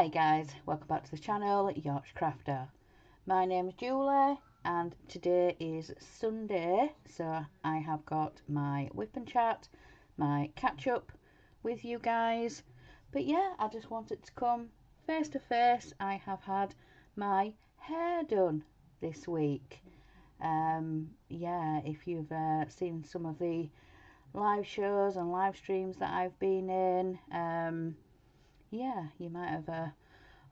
Hi guys, welcome back to the channel, Yorkshire Crafter. My name is Julie and today is Sunday, so I have got my Whip and Chat, my catch up with you guys. But yeah, I just wanted to come face to face. I have had my hair done this week. Yeah, if you've seen some of the live shows and live streams that I've been in, yeah, you might have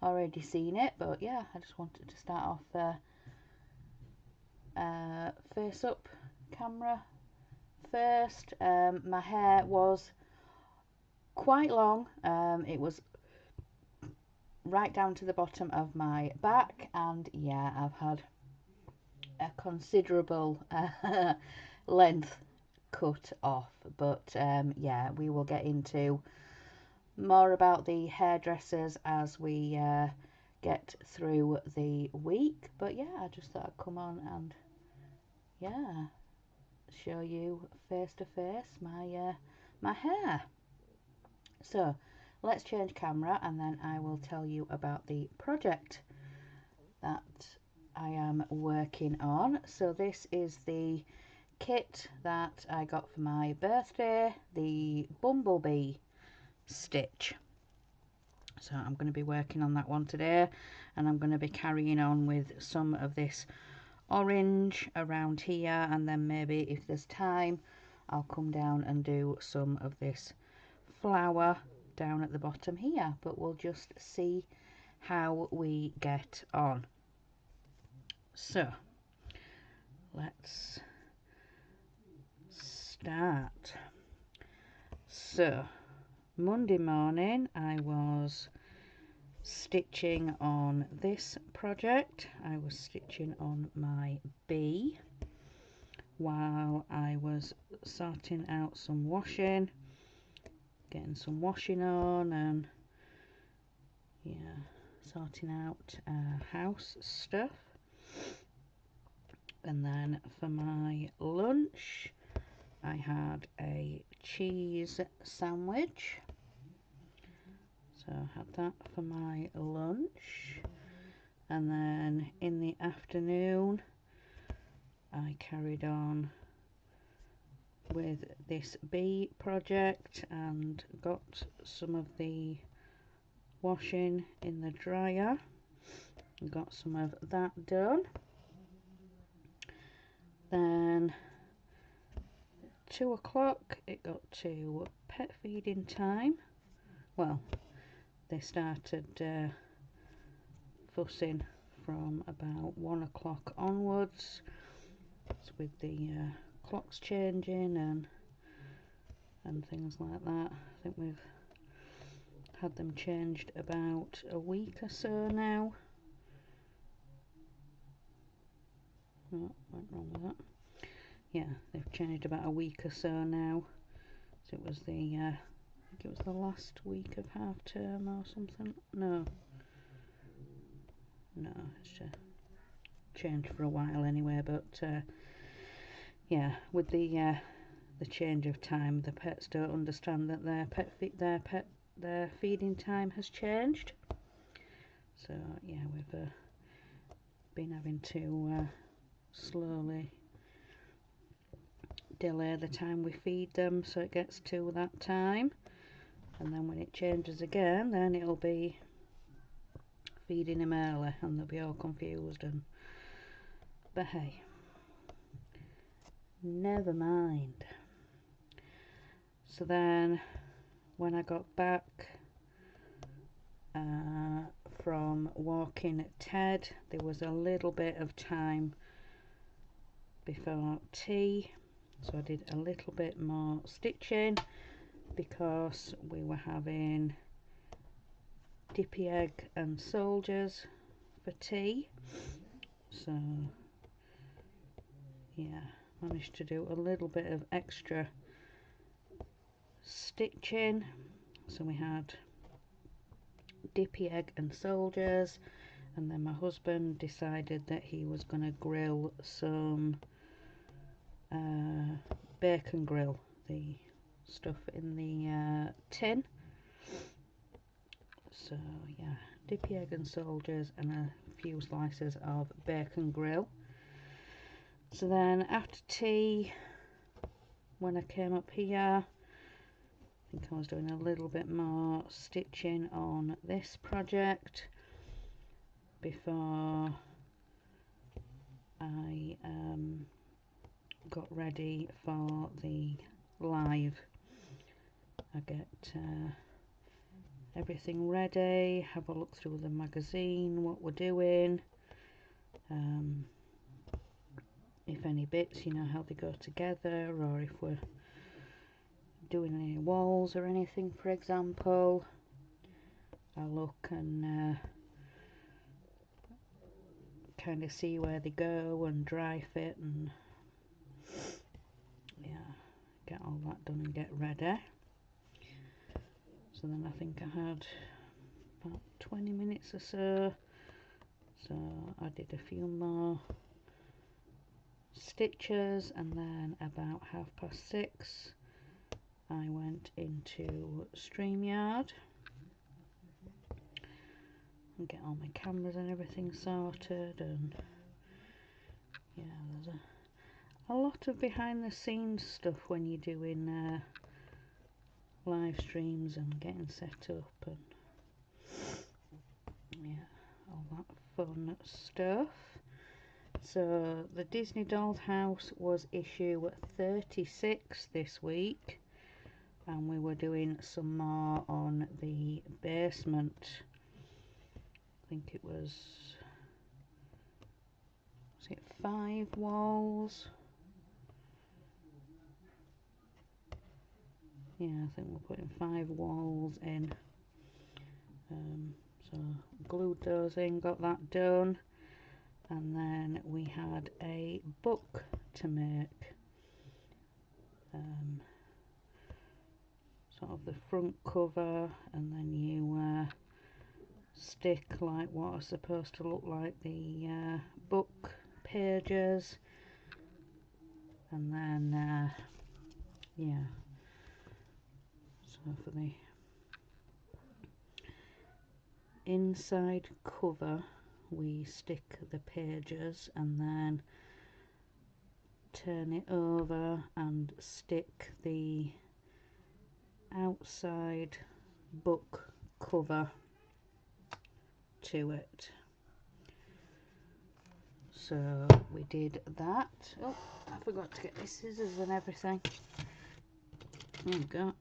already seen it, but yeah, I just wanted to start off face up camera first. My hair was quite long. It was right down to the bottom of my back, and yeah, I've had a considerable length cut off, but yeah, we will get into more about the hairdressers as we get through the week. But yeah, I just thought I'd come on and yeah, show you face to face my hair. So let's change camera and then I will tell you about the project that I am working on. So this is the kit that I got for my birthday, the Bumblebee stitch. So I'm going to be working on that one today, and I'm going to be carrying on with some of this orange around here, and then maybe if there's time I'll come down and do some of this flower down at the bottom here, but we'll just see how we get on. So let's start. So Monday morning I was stitching on this project. I was stitching on my bee while I was sorting out some washing, getting some washing on, and yeah, sorting out house stuff. And then for my lunch I had a cheese sandwich. So I had that for my lunch, and then in the afternoon I carried on with this bee project and got some of the washing in the dryer and got some of that done. Then 2 o'clock it got to pet feeding time. Well, they started fussing from about 1 o'clock onwards, with the clocks changing and things like that. I think we've had them changed about a week or so now. Oh, went wrong with that. Yeah, they've changed about a week or so now. So it was the I think it was the last week of half term or something. No, it's changed for a while anyway. But yeah, with the change of time, the pets don't understand that their feeding time has changed. So yeah, we've been having to slowly delay the time we feed them so it gets to that time, and then when it changes again, then it'll be feeding him early and they'll be all confused, and but hey, never mind. So then when I got back from walking Ted, there was a little bit of time before tea, so I did a little bit more stitching because we were having dippy egg and soldiers for tea. So yeah, managed to do a little bit of extra stitching. So we had dippy egg and soldiers, and then my husband decided that he was going to grill some bacon grill, the stuff in the tin. So yeah, dippy egg and soldiers and a few slices of bacon grill. So then after tea, when I came up here, I think I was doing a little bit more stitching on this project before I got ready for the live. I get everything ready, have a look through the magazine, what we're doing, if any bits, you know, how they go together, or if we're doing any walls or anything, for example. I look and kind of see where they go and dry fit, and yeah, get all that done and get ready. So then I think I had about 20 minutes or so, so I did a few more stitches, and then about 6:30 I went into StreamYard and get all my cameras and everything sorted. And yeah, there's a lot of behind the scenes stuff when you're doing live streams and getting set up, and yeah, all that fun stuff. So the Disney Dollhouse was issue 36 this week, and we were doing some more on the basement. I think it was it 5 walls? Yeah, I think we're putting 5 walls in. So glued those in, got that done, and then we had a book to make. Sort of the front cover, and then you stick like what are supposed to look like the book pages, and then yeah, so for the inside cover we stick the pages and then turn it over and stick the outside book cover to it. So we did that. Oh, I forgot to get my scissors and everything. There we go.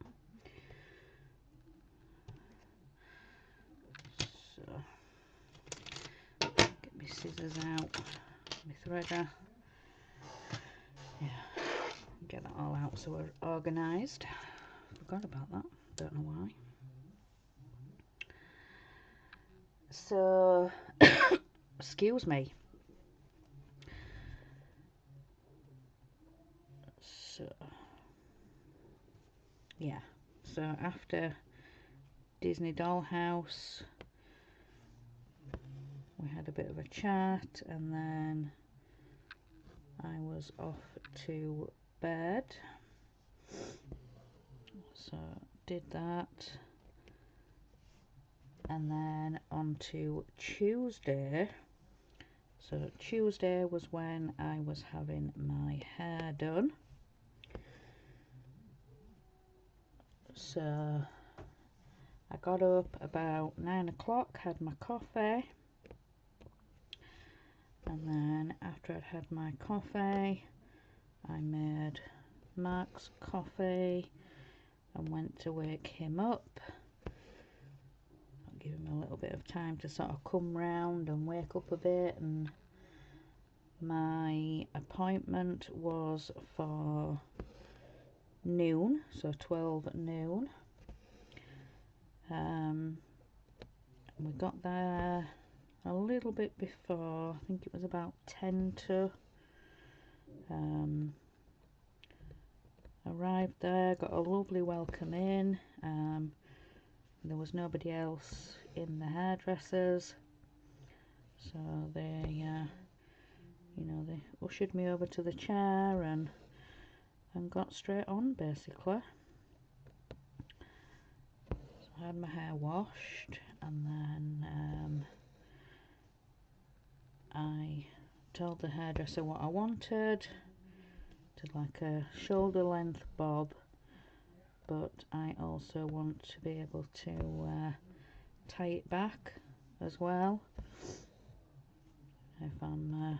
So get my scissors out, my threader. Yeah, get that all out so we're organised. Forgot about that, don't know why. So, excuse me. So, yeah. So after Disney Dollhouse, we had a bit of a chat, and then I was off to bed. So did that, and then on to Tuesday. So Tuesday was when I was having my hair done. So I got up about 9 o'clock, had my coffee, and then after I'd had my coffee I made Mark's coffee and went to wake him up. I'll give him a little bit of time to sort of come round and wake up a bit, and my appointment was for noon, so 12 at noon. We got there a little bit before, I think it was about 10 to. Arrived there, got a lovely welcome in. There was nobody else in the hairdressers, so they you know, they ushered me over to the chair and got straight on basically. So I had my hair washed, and then I told the hairdresser what I wanted. Did like a shoulder length bob, but I also want to be able to tie it back as well if I'm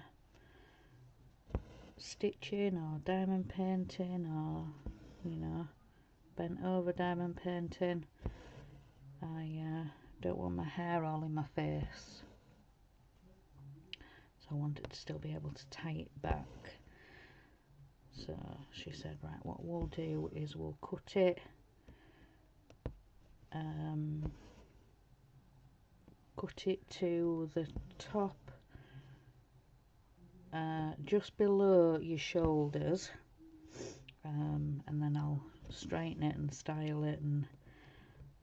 stitching or diamond painting, or you know, bent over diamond painting. I don't want my hair all in my face, so I want it to still be able to tie it back. So she said, right, what we'll do is we'll cut it to the top, just below your shoulders, and then I'll straighten it and style it. And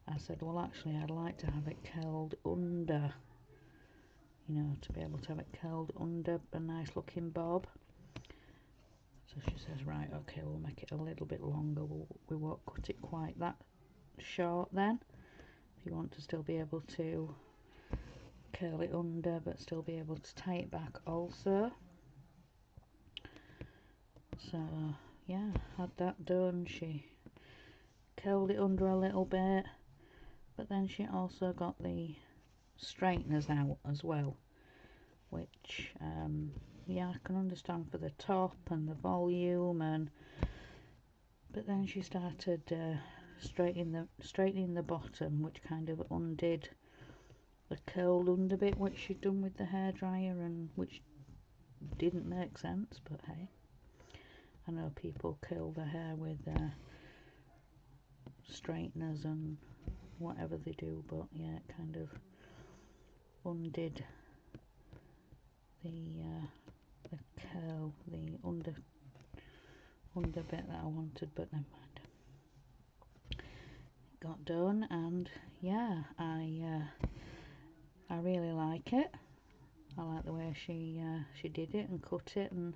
I said, well, actually I'd like to have it curled under, you know, to be able to have it curled under a nice looking bob. So she says, right, okay, we'll make it a little bit longer. We won't cut it quite that short then, if you want to still be able to curl it under but still be able to tie it back also. So yeah, had that done. She curled it under a little bit, but then she also got the straighteners out as well, which yeah, I can understand for the top and the volume, but then she started straightening the bottom, which kind of undid the curled under bit which she'd done with the hairdryer, and which didn't make sense, but hey, I know people curl their hair with straighteners and whatever they do, but yeah, it kind of undid the curl, the under bit that I wanted, but never mind. It got done, and yeah, I really like it. I like the way she did it and cut it, and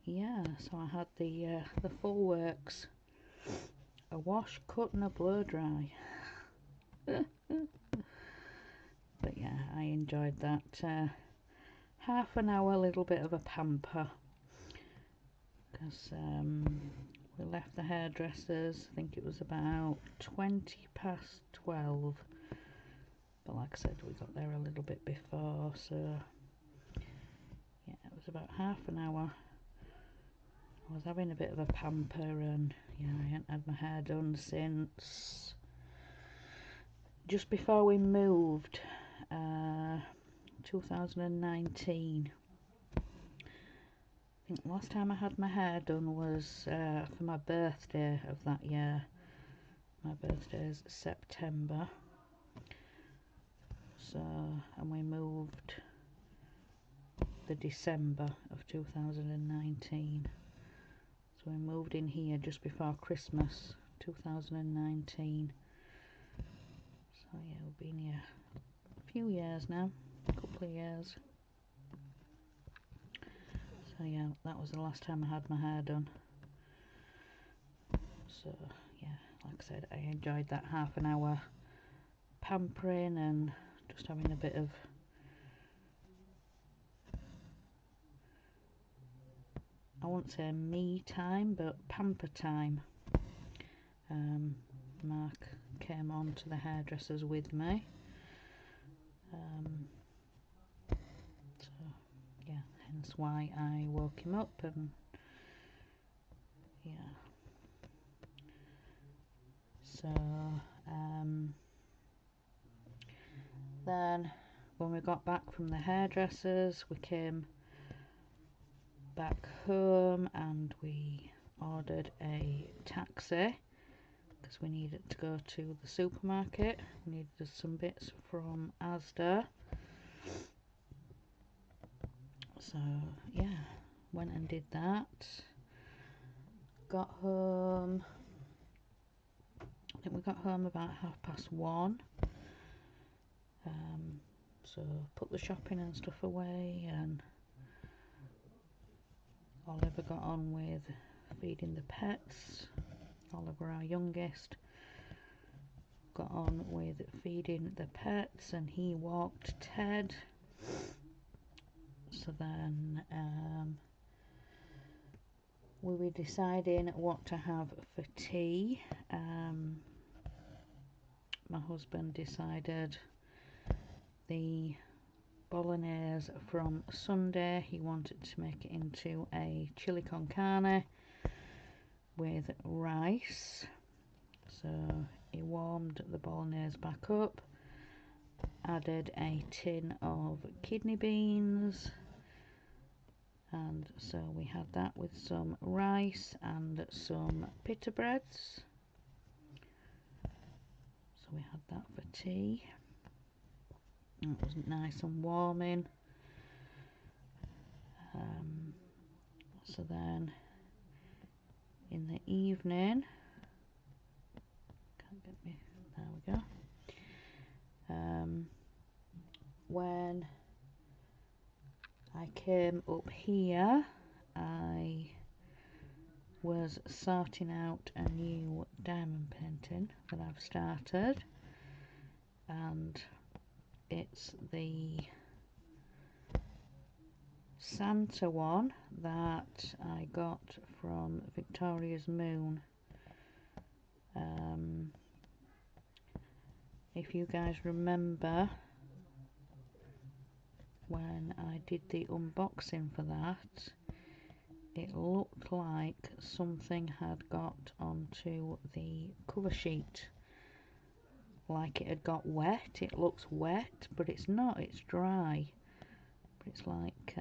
yeah, so I had the full works, a wash, cut and a blow dry. But yeah, I enjoyed that half an hour little bit of a pamper, because we left the hairdressers, I think it was about 20 past 12, but like I said, we got there a little bit before, so yeah, it was about half an hour. I was having a bit of a pamper, and yeah, I hadn't had my hair done since just before we moved, 2019. I think the last time I had my hair done was for my birthday of that year. My birthday is September, so, and we moved the December of 2019. So we moved in here just before Christmas 2019. So yeah, we've been here a few years now, a couple of years. So yeah, that was the last time I had my hair done. So yeah, like I said, I enjoyed that half an hour pampering and just having a bit of I won't say me time, but pamper time. Mark came on to the hairdressers with me. So yeah, hence why I woke him up, and yeah. So then when we got back from the hairdressers, we came back home and we ordered a taxi because we needed to go to the supermarket. We needed some bits from Asda. So yeah, went and did that. Got home, I think we got home about 1:30. So put the shopping and stuff away, and Oliver got on with feeding the pets. Oliver, our youngest, got on with feeding the pets, and he walked Ted. So then we were deciding what to have for tea. My husband decided the bolognese from Sunday, he wanted to make it into a chili con carne with rice. So he warmed the bolognese back up, added a tin of kidney beans, and so we had that with some rice and some pita breads. So we had that for tea. It was nice and warming. So then in the evening, can't get me, there we go. When I came up here, I was sorting out a new diamond painting that I've started, and it's the Santa one that I got from Victoria's Moon. If you guys remember when I did the unboxing for that, it looked like something had got onto the cover sheet, like it had got wet. It looks wet, but it's not, it's dry. But it's like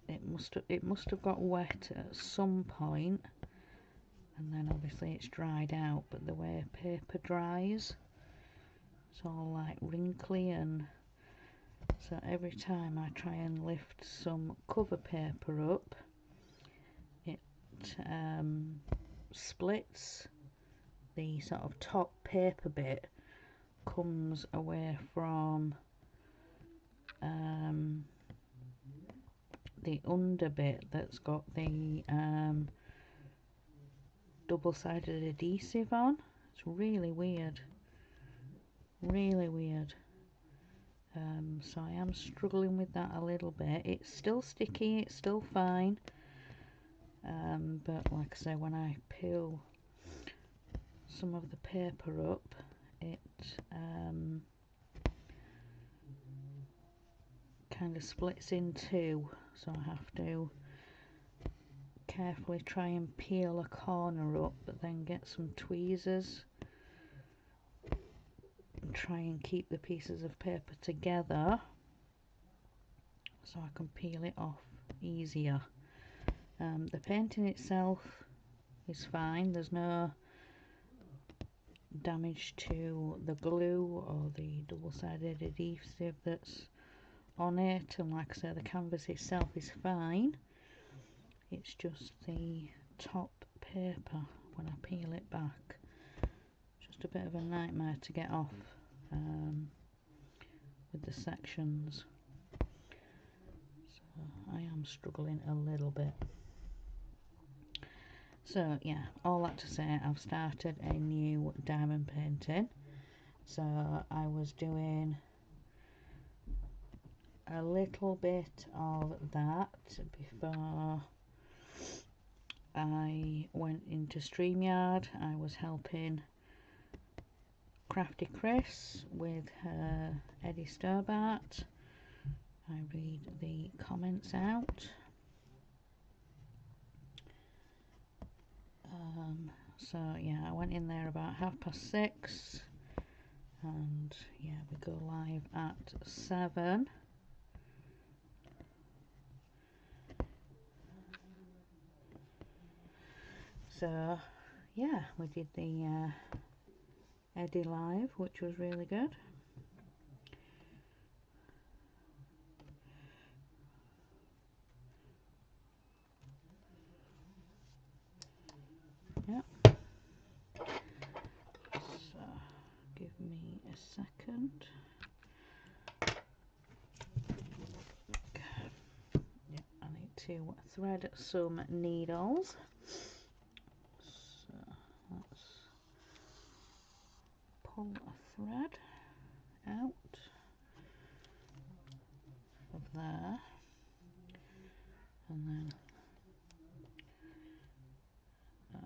it must have got wet at some point, and then obviously it's dried out. But the way paper dries, it's all like wrinkly, and so every time I try and lift some cover paper up, it splits. The sort of top paper bit comes away from the under bit that's got the double-sided adhesive on. It's really weird, really weird. So I am struggling with that a little bit. It's still sticky, it's still fine, but like I say, when I peel some of the paper up, it kind of splits in two, so I have to carefully try and peel a corner up, but then get some tweezers and try and keep the pieces of paper together so I can peel it off easier. The painting itself is fine, there's no damage to the glue or the double-sided adhesive that's on it, and like I say, the canvas itself is fine. It's just the top paper, when I peel it back, just a bit of a nightmare to get off with the sections. So I am struggling a little bit. So yeah, all that to say, I've started a new diamond painting. So I was doing a little bit of that before I went into StreamYard. I was helping Crafty Chris with her Eddie Stobart. I read the comments out. So yeah, I went in there about 6:30, and yeah, we go live at 7. So yeah, we did the Eddie live, which was really good. Yep. So give me a second. Yeah, I need to thread some needles. So thread out of there, and then I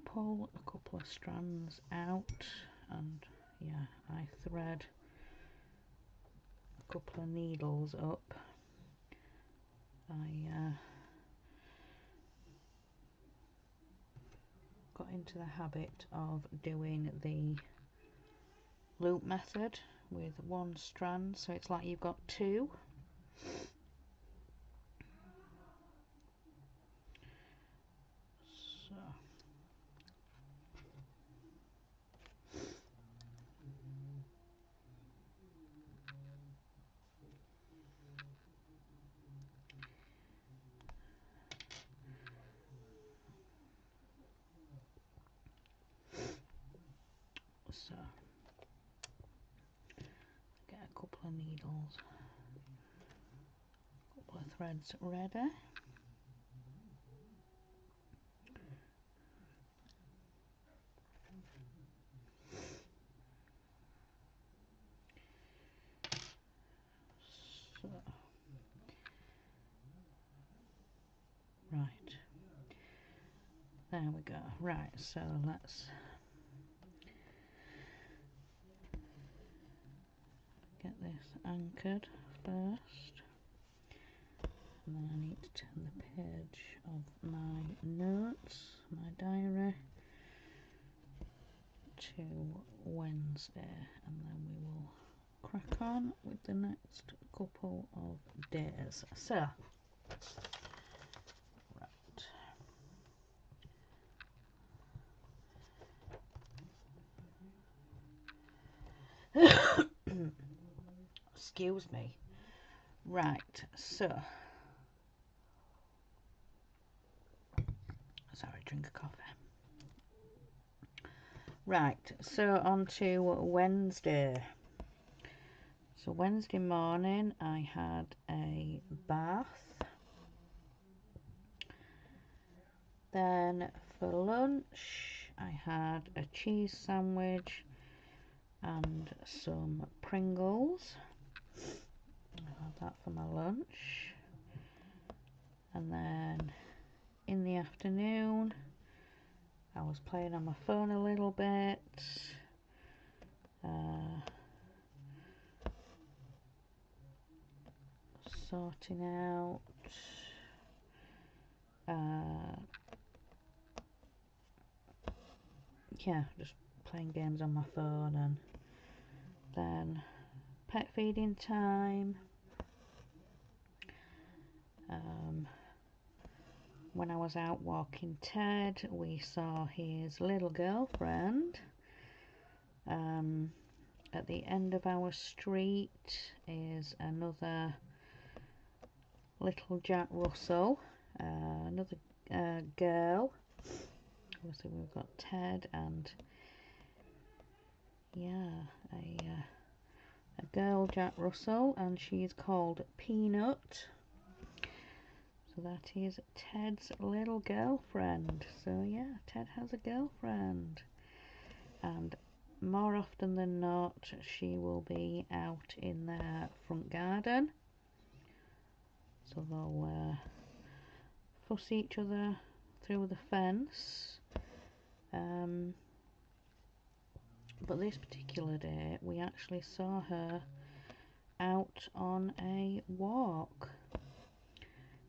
pull a couple of strands out, and yeah, I thread a couple of needles up. I got into the habit of doing the loop method with one strand, so it's like you've got two. So get a couple of needles, a couple of threads ready. So, right, there we go. Right, so let's get this anchored first, and then I need to turn the page of my notes, my diary, to Wednesday, and then we will crack on with the next couple of days. So, right. Excuse me. Right, so, sorry, drink a coffee. Right, so on to Wednesday. So Wednesday morning I had a bath. Then for lunch I had a cheese sandwich and some Pringles. I had that for my lunch. And then in the afternoon I was playing on my phone a little bit. Sorting out yeah, just playing games on my phone, and then pet feeding time. When I was out walking Ted, we saw his little girlfriend. At the end of our street is another little Jack Russell, another girl. Obviously we've got Ted and yeah, a girl Jack Russell, and she's called Peanut. So that is Ted's little girlfriend. So yeah, Ted has a girlfriend, and more often than not she will be out in their front garden, so they'll fuss each other through the fence. But this particular day we actually saw her out on a walk.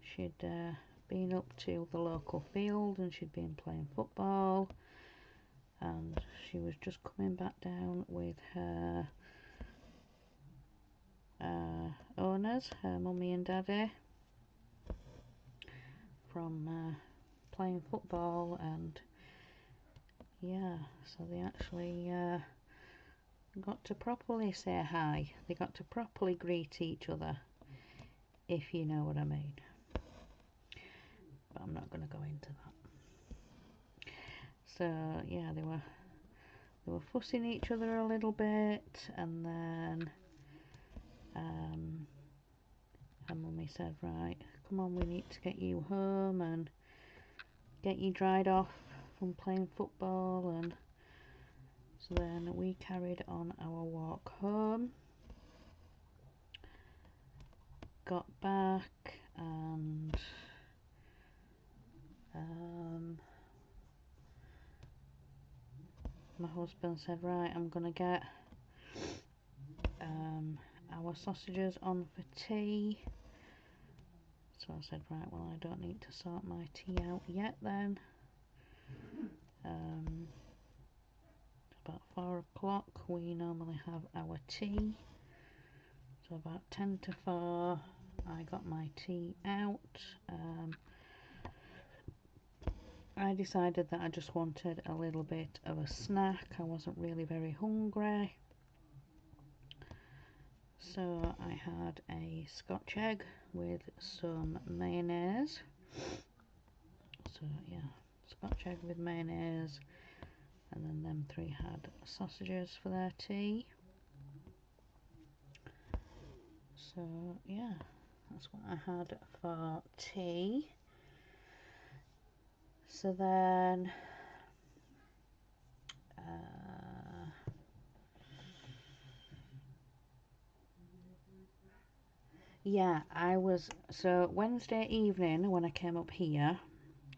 She'd been up to the local field and she'd been playing football, and she was just coming back down with her owners, her mummy and daddy, from playing football. And yeah, so they actually got to properly say hi. They got to properly greet each other, if you know what I mean. But I'm not going to go into that. So yeah, they were fussing each other a little bit, and then her mummy said, right, come on, we need to get you home and get you dried off from playing football. And So then we carried on our walk home, got back, and my husband said, right, I'm gonna get our sausages on for tea. So I said, right, well, I don't need to sort my tea out yet then. About 4 o'clock we normally have our tea. So about 10 to 4 I got my tea out. I decided that I just wanted a little bit of a snack. I wasn't really very hungry. So I had a Scotch egg with some mayonnaise. So yeah, Scotch egg with mayonnaise, and then them three had sausages for their tea. So yeah, that's what I had for tea. So then yeah, so Wednesday evening when I came up here,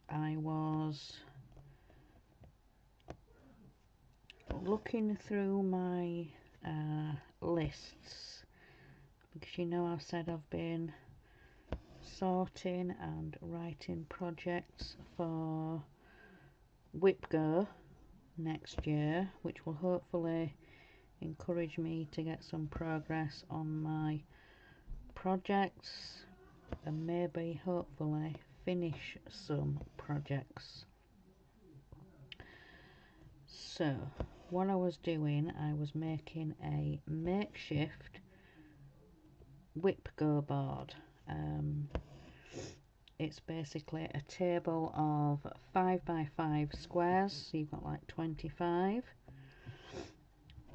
I was looking through my lists, because you know I've said I've been sorting and writing projects for Wip next year, which will hopefully encourage me to get some progress on my projects and maybe hopefully finish some projects. So what I was doing, I was making a makeshift Wip board. It's basically a table of 5 by 5 squares, so you've got like 25,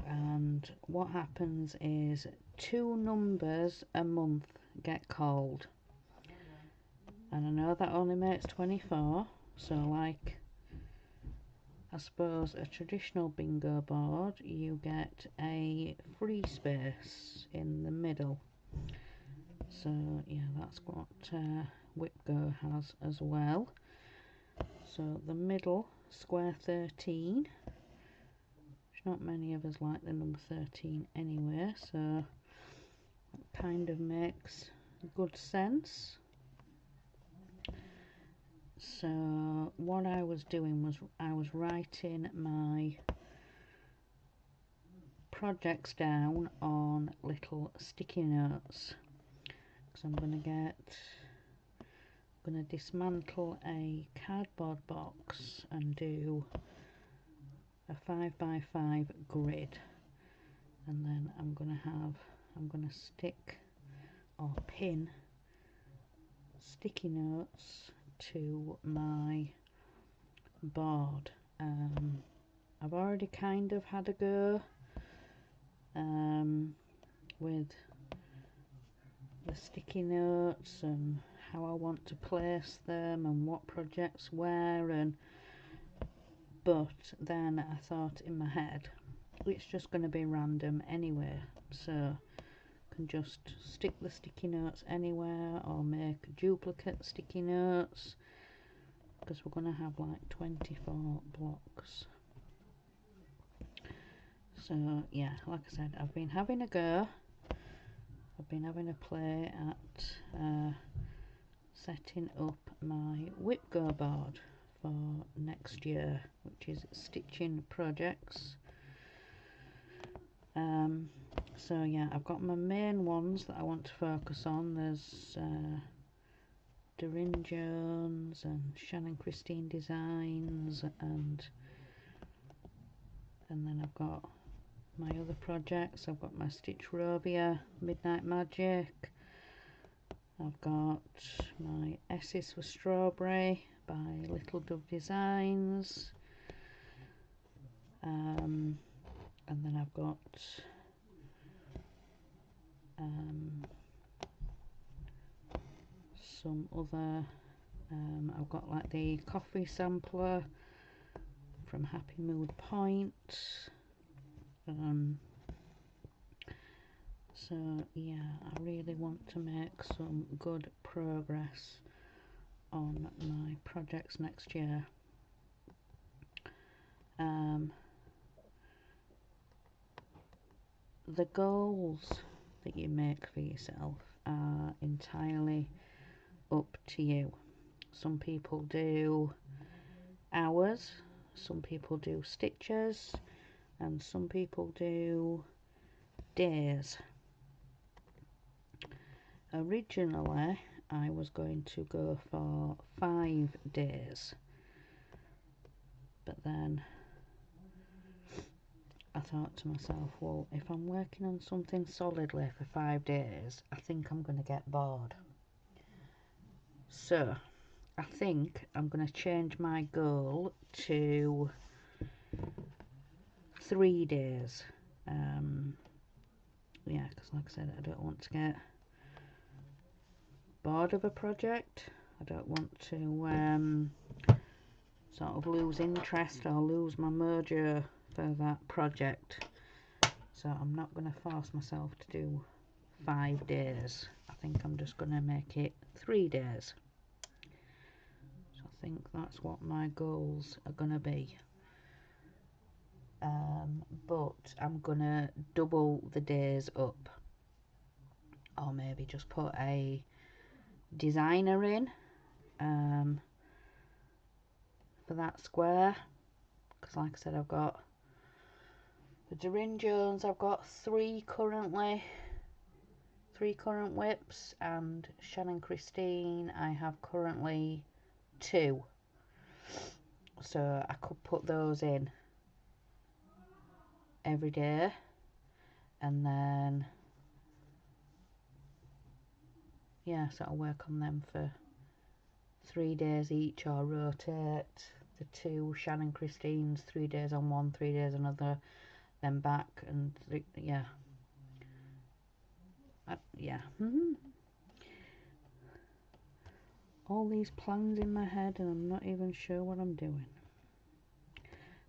and what happens is 2 numbers a month get called, and I know that only makes 24, so like I suppose a traditional bingo board, you get a free space in the middle. So yeah, that's what WipGo has as well. So the middle, square 13, which not many of us like the number 13 anyway, so that kind of makes good sense. So what I was doing was I was writing my projects down on little sticky notes, because I'm going to dismantle a cardboard box and do a 5 by 5 grid, and then I'm going to stick or pin sticky notes to my board. I've already kind of had a go with the sticky notes and how I want to place them and what projects where, but then I thought in my head it's just going to be random anyway, so I can just stick the sticky notes anywhere or make duplicate sticky notes, because we're going to have like 24 blocks. So yeah, like I said, I've been having a go. I've been having a play at setting up my WipGo board for next year, which is stitching projects. So yeah, I've got my main ones that I want to focus on. There's Doreen Jones and Shannon Christine Designs, and then I've got my other projects. I've got my Stitch Rovia Midnight Magic. I've got my S's for Strawberry by Little Dove Designs, and then I've got some other, I've got like the coffee sampler from Happy Mood Point, So yeah, I really want to make some good progress on my projects next year. The goals that you make for yourself are entirely up to you. Some people do hours, some people do stitches, and some people do days. Originally, I was going to go for 5 days, but then I thought to myself, well, if I'm working on something solidly for 5 days, I think I'm going to get bored. So I think I'm going to change my goal to 3 days. Yeah, because like I said, I don't want to get bored of a project. I don't want to sort of lose interest or lose my mojo for that project. So I'm not going to force myself to do 5 days. I think I'm just going to make it 3 days. So I think that's what my goals are going to be. But I'm going to double the days up. Or maybe just put a designer in for that square. Because like I said, I've got the Doreen Jones, I've got 3 currently. 3 current whips, and Shannon Christine I have currently 2, so I could put those in every day, and then yeah, so I'll work on them for 3 days each, or rotate the 2 Shannon Christines, 3 days on one, 3 days another, then back, and yeah. Yeah. All these plans in my head, and I'm not even sure what I'm doing.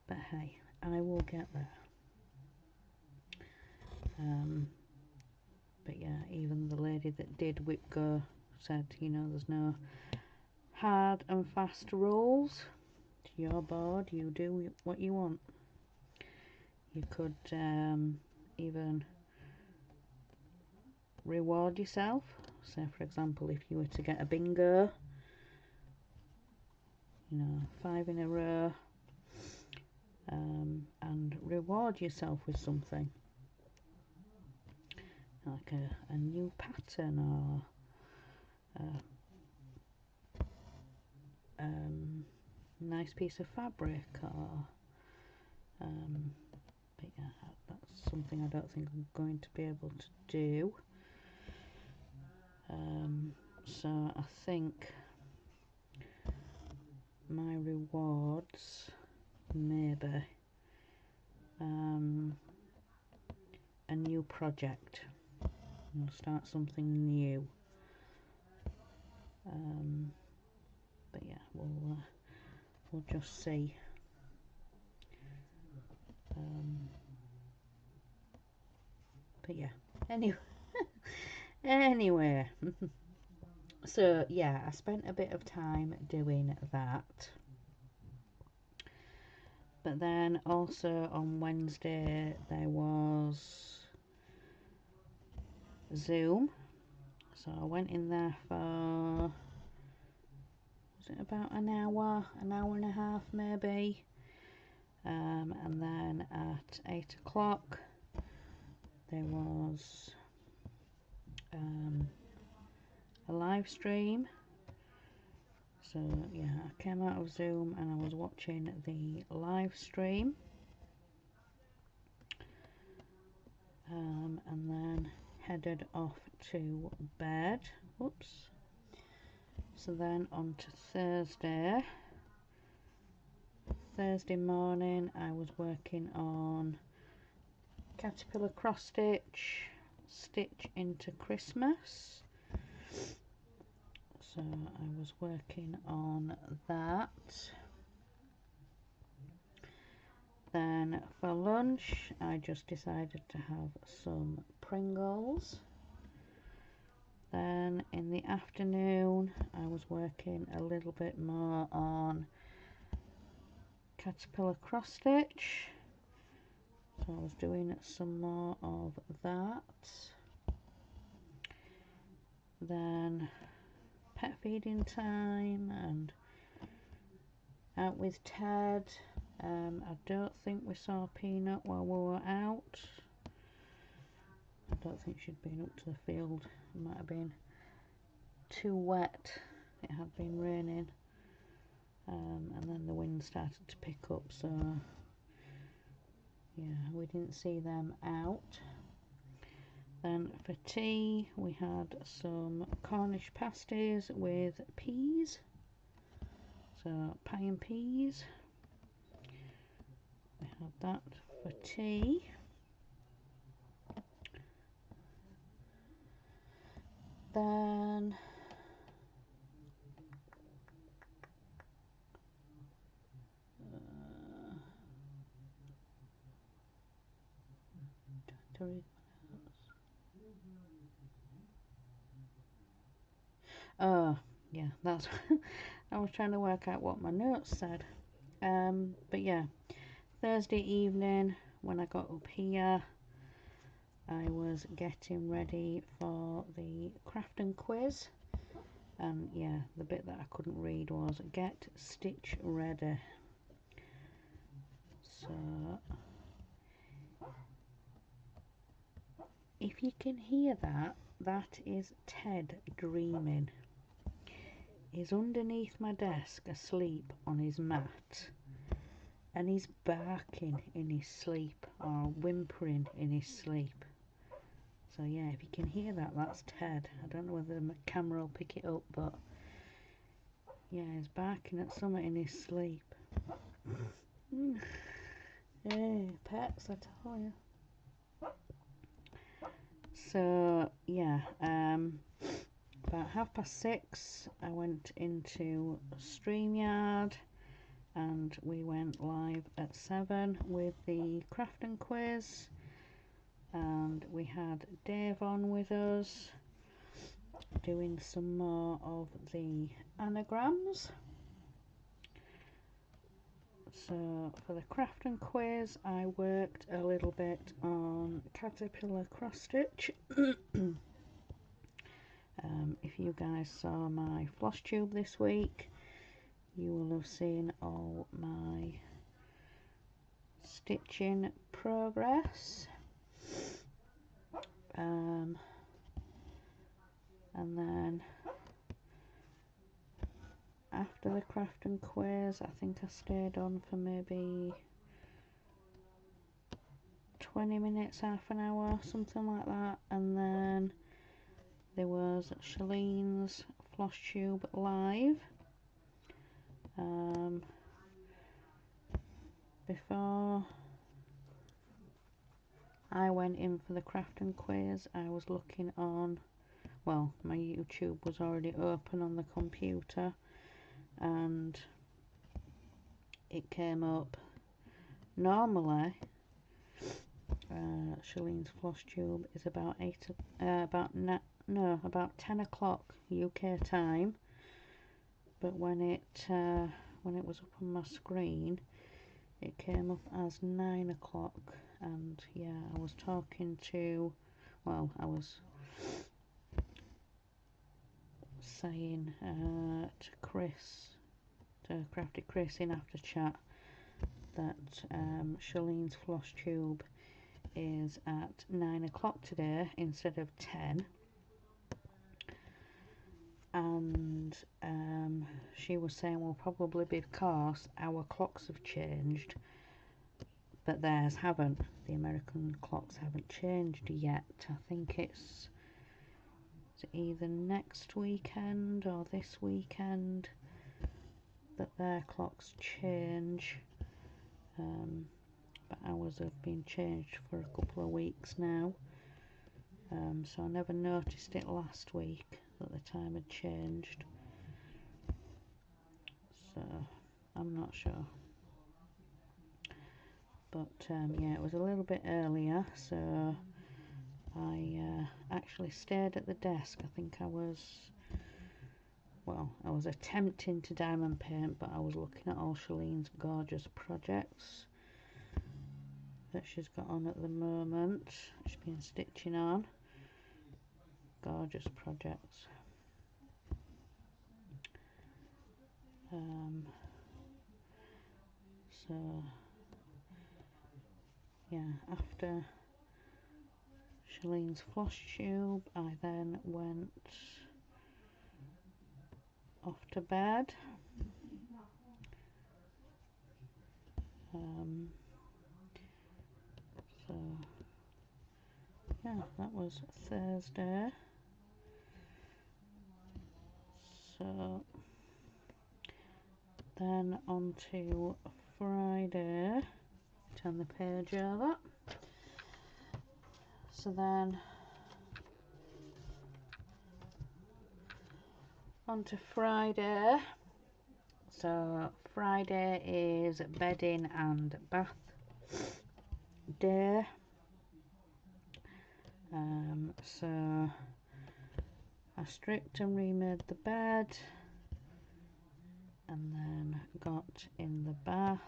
But hey, I will get there. But yeah, even the lady that did Whip Go said, you know, there's no hard and fast rules. If you're bored, you do what you want. You could even reward yourself. Say, for example, if you were to get a bingo, you know, 5 in a row, and reward yourself with something. Like a new pattern, or nice piece of fabric, or but yeah, that's something I don't think I'm going to be able to do. So I think my rewards maybe a new project. I'll start something new. But yeah, we'll just see. But yeah, anyway. So yeah, I spent a bit of time doing that. But then also on Wednesday there was Zoom. So I went in there for, was it about an hour and a half maybe. And then at 8 o'clock there was a live stream. So yeah, I came out of Zoom and I was watching the live stream, and then headed off to bed. Whoops. So then on to Thursday morning I was working on caterpillar cross stitch into Christmas. So I was working on that, Then for lunch I just decided to have some Pringles. Then in the afternoon I was working a little bit more on caterpillar cross stitch, so I was doing some more of that. Then pet feeding time and out with Ted. I don't think we saw Peanut while we were out. I don't think she'd been up to the field. It might have been too wet. It had been raining, and then the wind started to pick up, so yeah, we didn't see them out. Then for tea we had some Cornish pasties with peas, so pie and peas. We had that for tea. Then to read my notes. Oh yeah, that's I was trying to work out what my notes said. But yeah, Thursday evening when I got up here, I was getting ready for the crafting quiz, and yeah, the bit that I couldn't read was get stitch ready. So if you can hear that, that is Ted dreaming. He's underneath my desk asleep on his mat, and he's barking in his sleep or whimpering in his sleep. So yeah, if you can hear that, that's Ted. I don't know whether the camera will pick it up, but yeah, he's barking at something in his sleep. Hey, pets, I tell you. So yeah, about 6:30 I went into StreamYard and we went live at 7 with the crafting quiz, and we had Dave on with us doing some more of the anagrams. So for the crafting quiz I worked a little bit on caterpillar cross stitch. If you guys saw my floss tube this week, you will have seen all my stitching progress. And then after the crafting quiz, I think I stayed on for maybe 20 minutes, half an hour, something like that, and then there was Shalene's floss tube live. Before I went in for the crafting quiz, I was looking on, well, my YouTube was already open on the computer, and it came up. Normally Shalene's floss tube is about 10 o'clock UK time, but when it was up on my screen it came up as 9 o'clock. And yeah, I was talking to, well, I was saying to Chris, to Crafty Chris in After Chat, that Shalene's floss tube is at 9 o'clock today instead of 10, and she was saying, well, probably because our clocks have changed, but theirs haven't. The American clocks haven't changed yet. I think it's either next weekend or this weekend that their clocks change, but ours have been changed for a couple of weeks now, so I never noticed it last week that the time had changed, so I'm not sure. but yeah, it was a little bit earlier, so I actually stayed at the desk. I think I was attempting to diamond paint, but I was looking at all Shalene's gorgeous projects that she's got on at the moment. She's been stitching on. Gorgeous projects. So yeah, after Shalene's floss tube, I then went off to bed. So yeah, that was Thursday. So then on to Friday. Turn the page over. So then on to Friday. So Friday is bedding and bath day. So I stripped and remade the bed, and then got in the bath.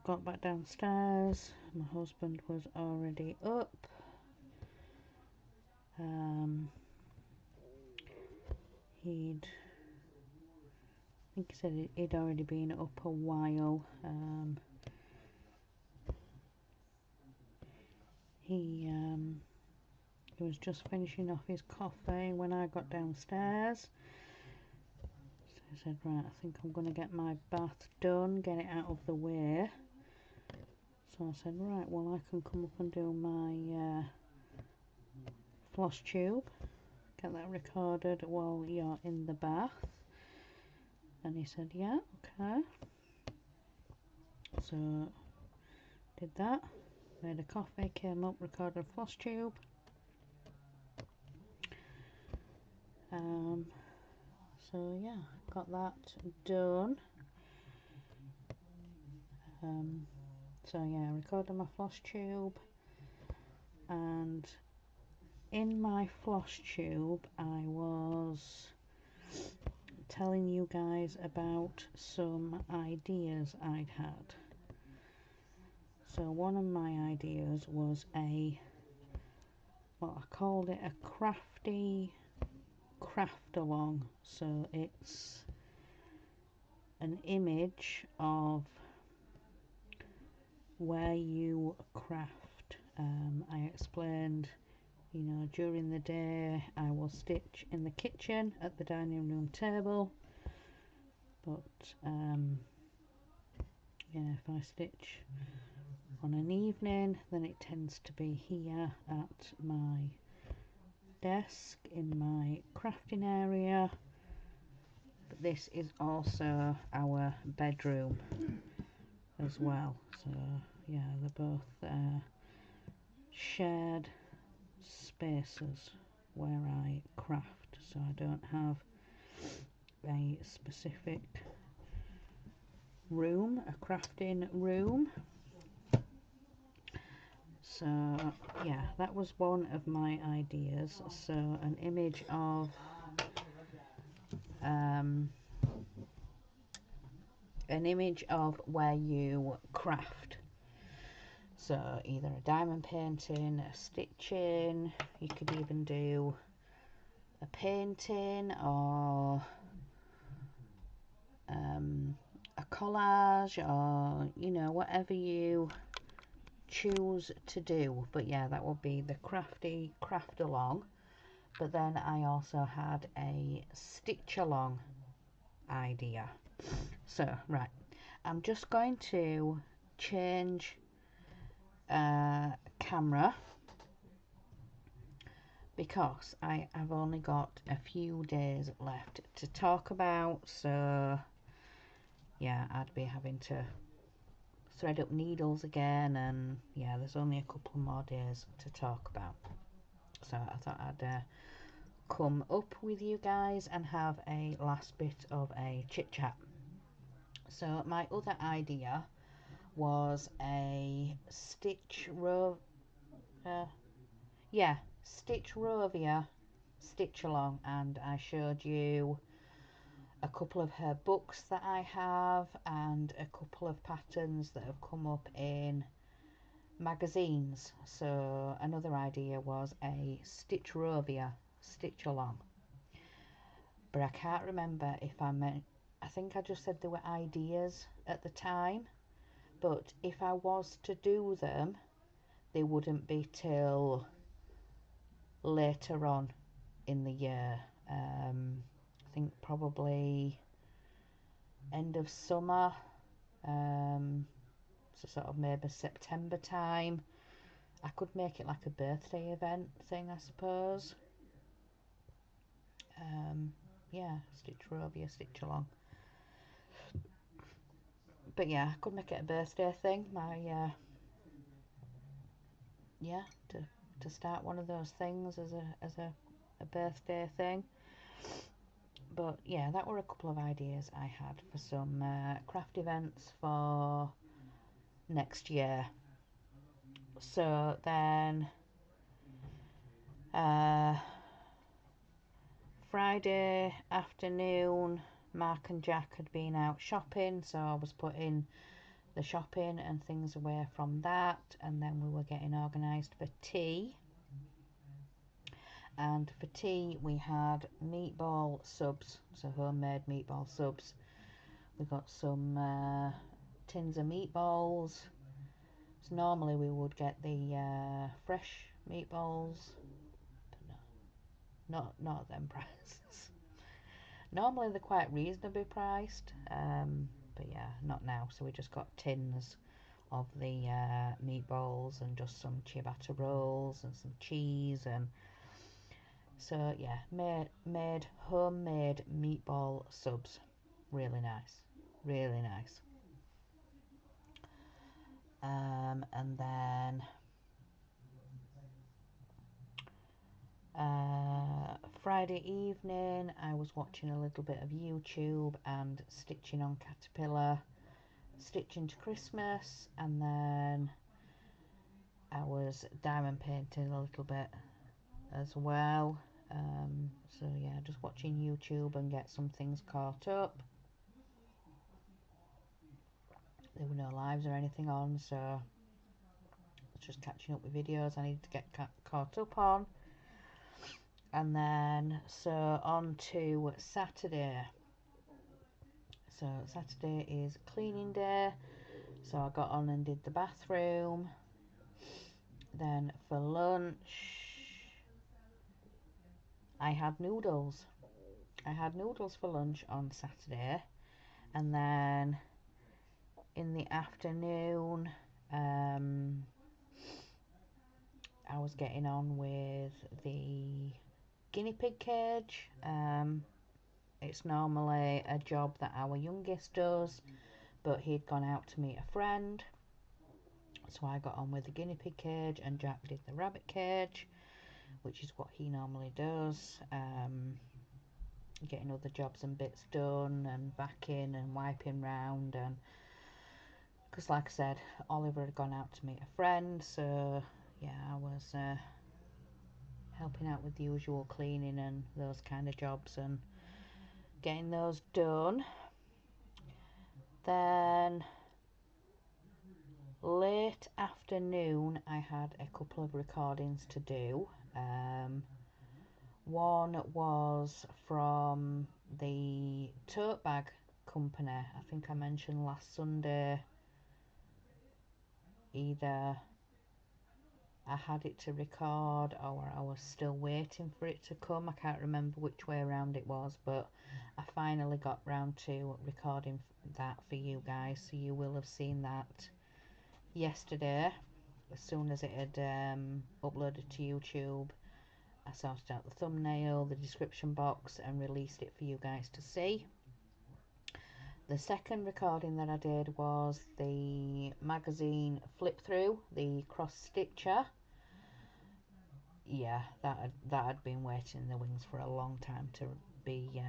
Got back downstairs. My husband was already up. I think he said he'd already been up a while. He was just finishing off his coffee when I got downstairs. So I said, right, I think I'm going to get my bath done, get it out of the way. So I said, right, well, I can come up and do my floss tube, get that recorded while you're in the bath. And he said, yeah, okay. So did that, made a coffee, came up, recorded a floss tube. So yeah, got that done. So yeah, recorded my floss tube, and in my floss tube I was telling you guys about some ideas I'd had. So one of my ideas was I called it a crafty craft along. So it's an image of where you craft. I explained, you know, during the day I will stitch in the kitchen at the dining room table, but yeah, if I stitch on an evening, then it tends to be here at my desk in my crafting area. But this is also our bedroom as well, so yeah, they're both shared spaces where I craft, so I don't have a specific room, a crafting room. So yeah, that was one of my ideas. So an image of where you craft. So either a diamond painting, a stitching, you could even do a painting, or a collage, or you know, whatever you choose to do. But yeah, that would be the crafty craft along. But then I also had a stitch along idea. So right, I'm just going to change camera because I have only got a few days left to talk about. So yeah, I'd be having to thread up needles again, and yeah, there's only a couple more days to talk about. So I thought I'd come up with you guys and have a last bit of a chit chat. So my other idea was a Stitch Rovia stitch along, and I showed you a couple of her books that I have and a couple of patterns that have come up in magazines. So another idea was a Stitch Rovia stitch along, but I can't remember if I think I just said there were ideas at the time, but if I was to do them, they wouldn't be till later on in the year. I think probably end of summer, so sort of maybe September time. I could make it like a birthday event thing, I suppose. Yeah, Stitch Rovia, stitch along. But yeah, I could make it a birthday thing. Yeah, to start one of those things as a birthday thing. But yeah, that were a couple of ideas I had for some craft events for next year. So then Friday afternoon, Mark and Jack had been out shopping, so I was putting the shopping and things away from that, and then we were getting organised for tea. And for tea we had meatball subs, so homemade meatball subs. We got some tins of meatballs. So normally we would get the fresh meatballs, but no, not at them prices. Normally they're quite reasonably priced, but yeah, not now. So we just got tins of the meatballs and just some ciabatta rolls and some cheese, and so yeah, made homemade meatball subs. Really nice, really nice. And then Friday evening I was watching a little bit of YouTube and stitching on Caterpillar, stitching to Christmas, and then I was diamond painting a little bit as well. So yeah, just watching YouTube and get some things caught up. There were no lives or anything on, so it's just catching up with videos I need to get caught up on. And then so on to Saturday. So Saturday is cleaning day, so I got on and did the bathroom. Then for lunch I had noodles. I had noodles for lunch on Saturday, and then in the afternoon I was getting on with the guinea pig cage. It's normally a job that our youngest does, but he'd gone out to meet a friend, so I got on with the guinea pig cage and Jack did the rabbit cage, which is what he normally does. Getting other jobs and bits done and vacuuming and wiping round, and because like I said, Oliver had gone out to meet a friend, so yeah, I was helping out with the usual cleaning and those kind of jobs and getting those done. Then late afternoon I had a couple of recordings to do. One was from the tote bag company. I think I mentioned last Sunday either I had it to record or I was still waiting for it to come. I can't remember which way around it was, but I finally got round to recording that for you guys, so you will have seen that yesterday. As soon as it had uploaded to YouTube, I sorted out the thumbnail, the description box, and released it for you guys to see. The second recording that I did was the magazine flip through, the cross stitcher. yeah, that had been waiting in the wings for a long time to be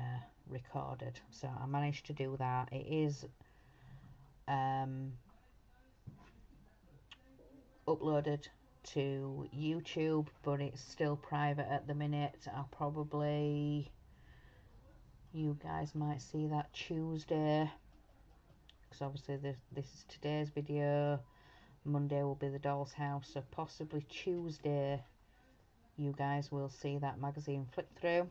recorded. So I managed to do that. It is um, uploaded to YouTube, but it's still private at the minute. I'll probably, you guys might see that Tuesday, because obviously this is today's video. Monday will be the doll's house, so possibly Tuesday you guys will see that magazine flick through.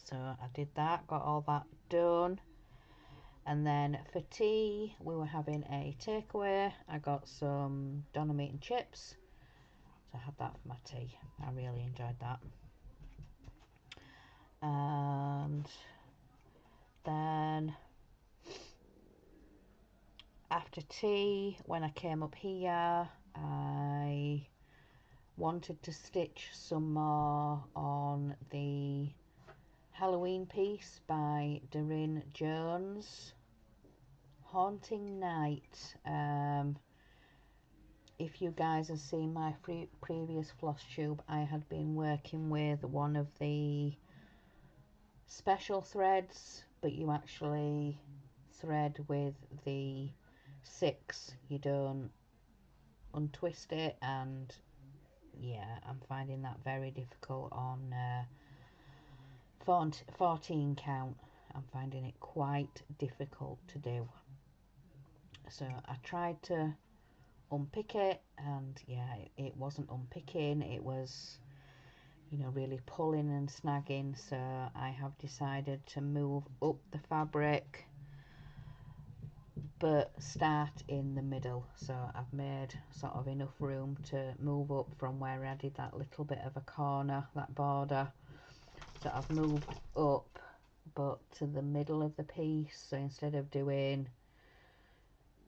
So I did that, got all that done, and then for tea we were having a takeaway. I got some doner meat and chips, so I had that for my tea. I really enjoyed that. And then after tea, when I came up here, I wanted to stitch some more on the Halloween piece by Doreen Jones, Haunting Night. If you guys have seen my previous floss tube, I had been working with one of the special threads, but you actually thread with the 6, you don't untwist it, and yeah, I'm finding that very difficult on 14 count. I'm finding it quite difficult to do. So I tried to unpick it, and yeah, it wasn't unpicking, it was, you know, really pulling and snagging. So I have decided to move up the fabric, but start in the middle. So I've made sort of enough room to move up from where I did that little bit of a corner, that border. So I've moved up, but to the middle of the piece. So instead of doing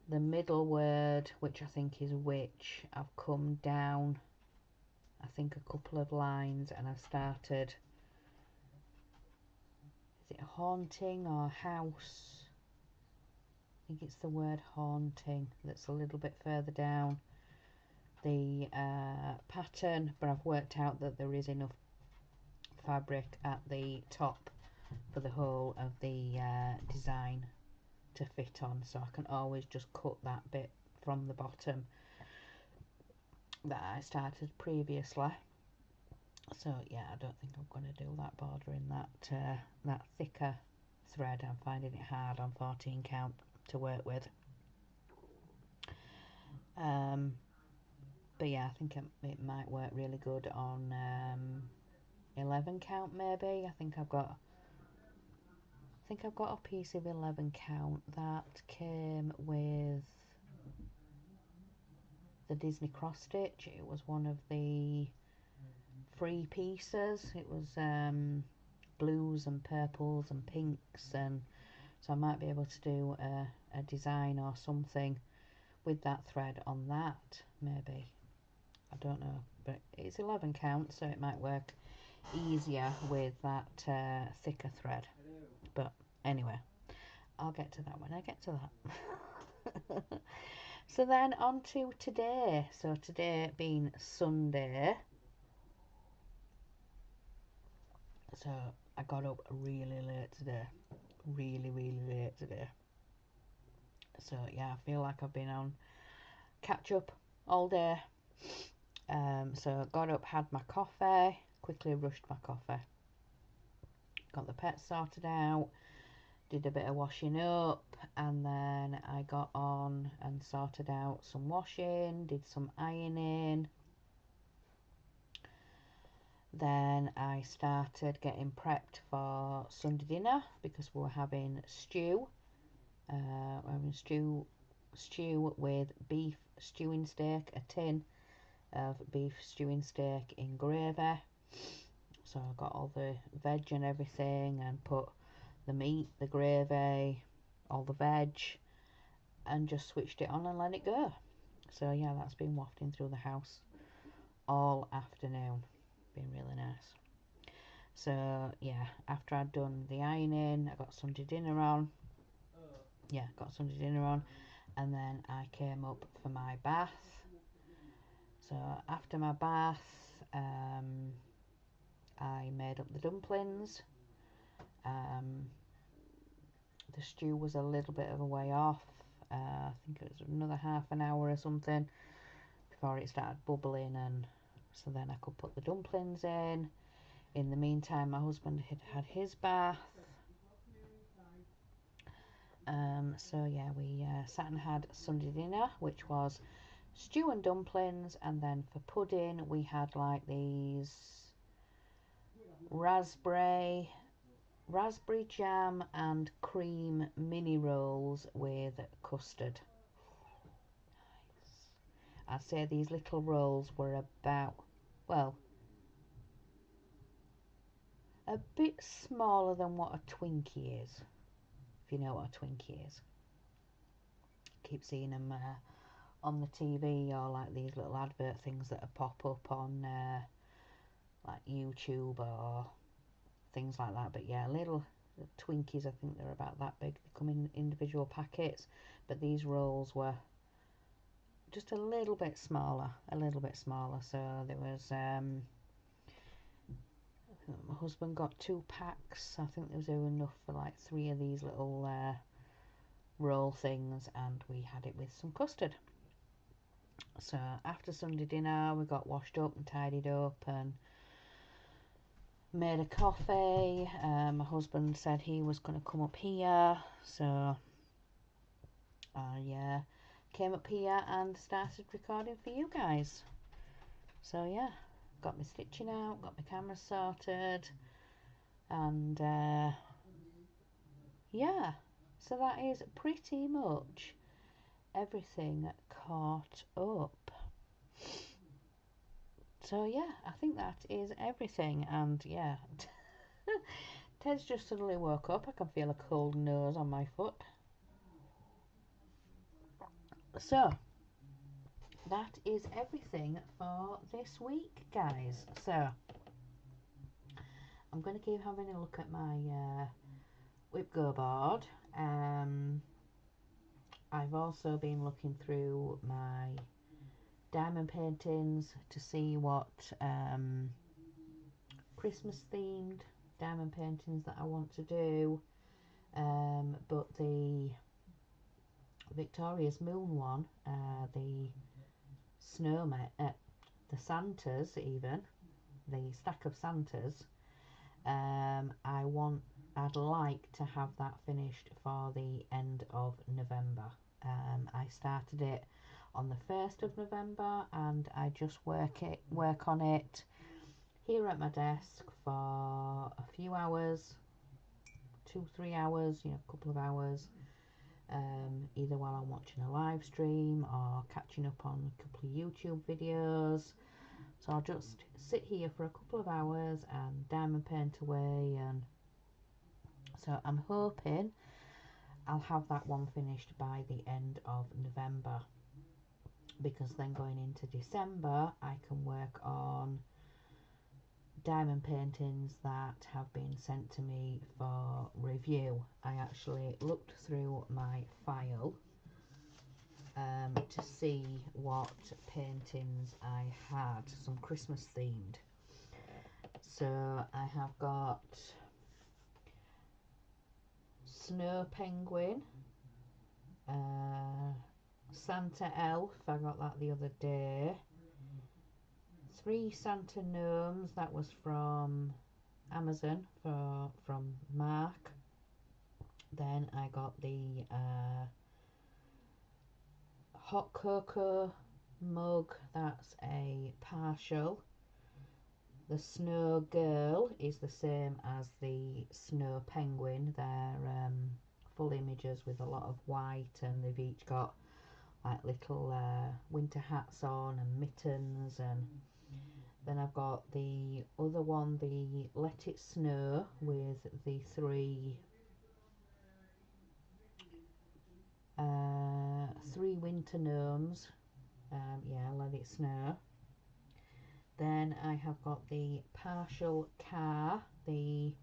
the middle word, which I think is witch, I've come down, I think, a couple of lines, and I've started, is it haunting or house? I think it's the word haunting that's a little bit further down the pattern, but I've worked out that there is enough fabric at the top for the whole of the design to fit on, so I can always just cut that bit from the bottom that I started previously. So yeah, I don't think I'm going to do that border in that thicker thread. I'm finding it hard on 14 count to work with. But yeah, I think it might work really good on 11 count maybe. I think I've got a piece of 11 count that came with the Disney cross stitch. It was one of the free pieces. It was blues and purples and pinks, and so I might be able to do a design or something with that thread on that maybe. I don't know, but it's 11 count, so it might work easier with that thicker thread. But anyway, I'll get to that when I get to that. So then on to today. So today being Sunday, so I got up really late today, really late today. So yeah, I feel like I've been on catch up all day. So got up, had my coffee, quickly rushed my coffee, got the pets sorted out, did a bit of washing up, and then I got on and sorted out some washing, did some ironing. Then I started getting prepped for Sunday dinner because we were having stew. We're having stew with beef stewing steak, a tin of beef stewing steak in gravy. So I got all the veg and everything, and put the meat, the gravy, all the veg, and just switched it on and let it go. So yeah, that's been wafting through the house all afternoon. Been really nice. So yeah, after I'd done the ironing, I got Sunday dinner on. Yeah, got Sunday dinner on, and then I came up for my bath. So after my bath, I made up the dumplings. The stew was a little bit of a way off. I think it was another half an hour or something before it started bubbling, and so then I could put the dumplings in. In the meantime, my husband had had his bath. So yeah, we sat and had Sunday dinner, which was stew and dumplings, and then for pudding we had like these raspberry jam and cream mini rolls with custard. Nice. I'd say these little rolls were about, well, a bit smaller than what a Twinkie is, if you know what a Twinkie is. Keep seeing them on the TV, or like these little advert things that pop up on like YouTube or things like that. But yeah, little Twinkies, I think they're about that big. They come in individual packets, but these rolls were just a little bit smaller, So there was my husband got 2 packs. I think there was enough for like 3 of these little roll things, and we had it with some custard. So after Sunday dinner we got washed up and tidied up and made a coffee. My husband said he was going to come up here, so I came up here and started recording for you guys. So yeah, got my stitching out, got my camera sorted, and yeah, so that is pretty much everything caught up. So yeah, I think that is everything, and yeah, Ted's just suddenly woke up. I can feel a cold nose on my foot. So that is everything for this week, guys. So I'm going to keep having a look at my Whip Go board. I've also been looking through my diamond paintings to see what Christmas themed diamond paintings that I want to do, but the Victoria's Moon one, the snowman, the Santas, even the stack of Santas, I'd like to have that finished for the end of November. I started it on the 1st of November, and I just work on it here at my desk for a few hours, 2-3 hours, a couple of hours, either while I'm watching a live stream or catching up on a couple of YouTube videos. So I'll just sit here for a couple of hours and diamond paint away, and so I'm hoping I'll have that one finished by the end of November, because then going into December I can work on diamond paintings that have been sent to me for review. I actually looked through my file to see what paintings I had, some Christmas themed. So I have got Snow Penguin, Santa Elf, I got that the other day, 3 Santa Gnomes, that was from Amazon from Mark. Then I got the hot cocoa mug, that's a partial. The Snow Girl is the same as the Snow Penguin. They're full images with a lot of white, and they've each got like little winter hats on and mittens. And then I've got the other one, the Let It Snow, with the 3 winter gnomes. Yeah, Let It Snow. Then I have got the partial car, the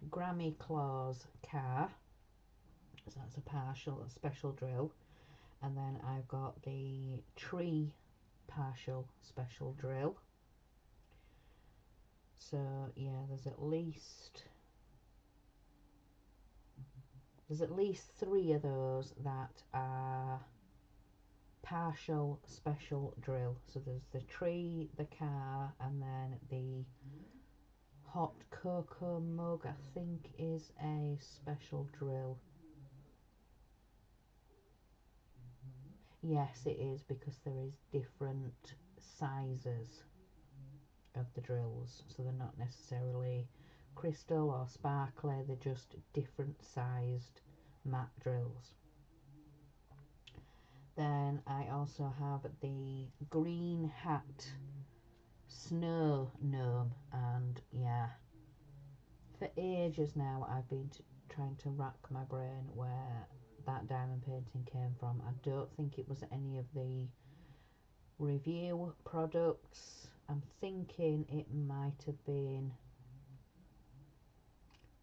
Grammy Claus car, so that's a special drill. And then I've got the tree partial special drill. So yeah, there's at least 3 of those that are partial special drill. So there's the tree, the car, and then the hot cocoa mug, I think, is a special drill. Yes, it is, because there is different sizes of the drills, so they're not necessarily crystal or sparkly, they're just different sized matte drills. Then I also have the green hat snow gnome, and yeah, for ages now I've been trying to rack my brain where that diamond painting came from. I don't think it was any of the review products. I'm thinking it might have been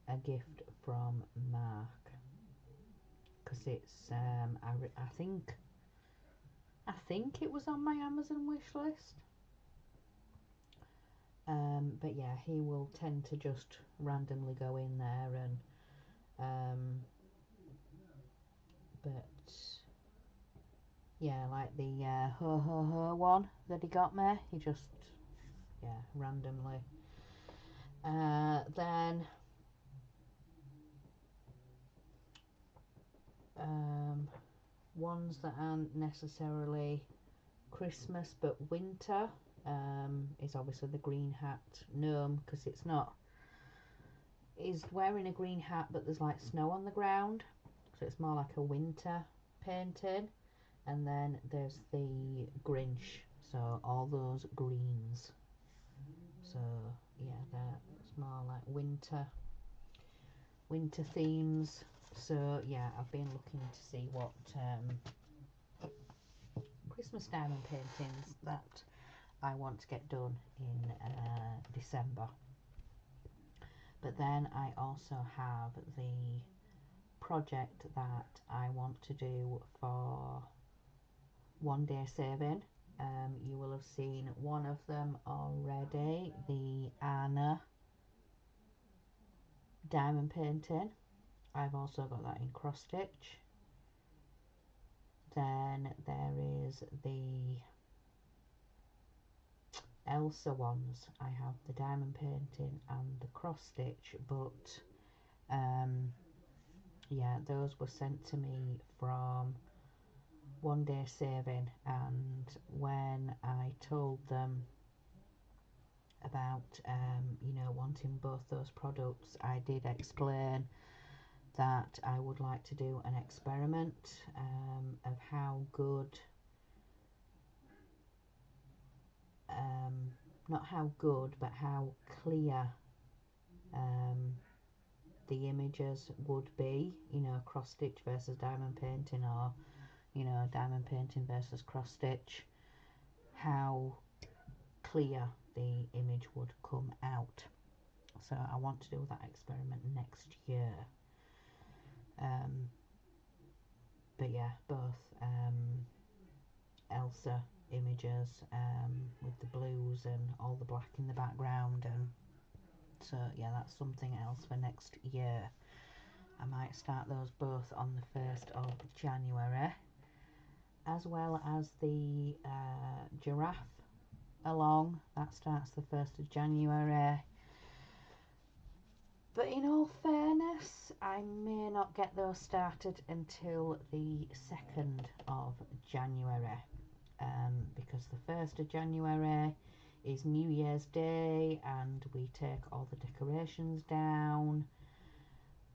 a gift from Mark, because it's I think it was on my Amazon wish list. But yeah, he will tend to just randomly go in there, and but yeah, like the ho ho ho one that he got me, he just, yeah, randomly. Then ones that aren't necessarily Christmas but winter is obviously the green hat gnome, because he's wearing a green hat but there's like snow on the ground, so it's more like a winter painting. And then there's the Grinch, so all those greens, so yeah, that's more like winter themes. So yeah, I've been looking to see what Christmas diamond paintings that I want to get done in December. But then I also have the project that I want to do for one day saving. You will have seen one of them already, the Anna diamond painting. I've also got that in cross stitch. Then there is the Elsa ones. I have the diamond painting and the cross stitch, but yeah, those were sent to me from one day saving, and when I told them about wanting both those products, I did explain that I would like to do an experiment of how good, not how good, but how clear the images would be, cross stitch versus diamond painting, or diamond painting versus cross stitch, how clear the image would come out. So I want to do that experiment next year. But yeah, both Elsa images with the blues and all the black in the background, and so yeah, that's something else for next year. I might start those both on the 1st of January, as well as the giraffe along, that starts the 1st of January. But in all fairness, I may not get those started until the 2nd of January, because the 1st of January is New Year's Day and we take all the decorations down,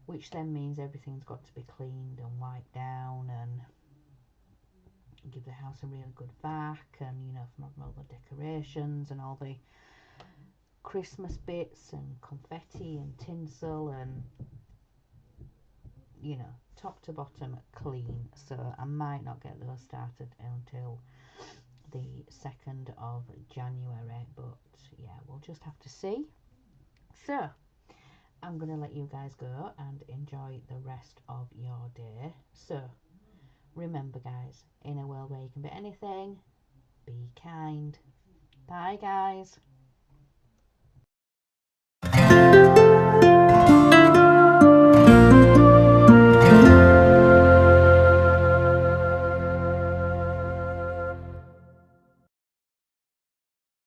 which then means everything's got to be cleaned and wiped down and give the house a really good vac, and from all the decorations and all the Christmas bits and confetti and tinsel and top to bottom clean. So I might not get those started until the 2nd of January, but yeah, we'll just have to see. So I'm gonna let you guys go and enjoy the rest of your day. So remember guys, in a world where you can be anything, be kind. Bye guys.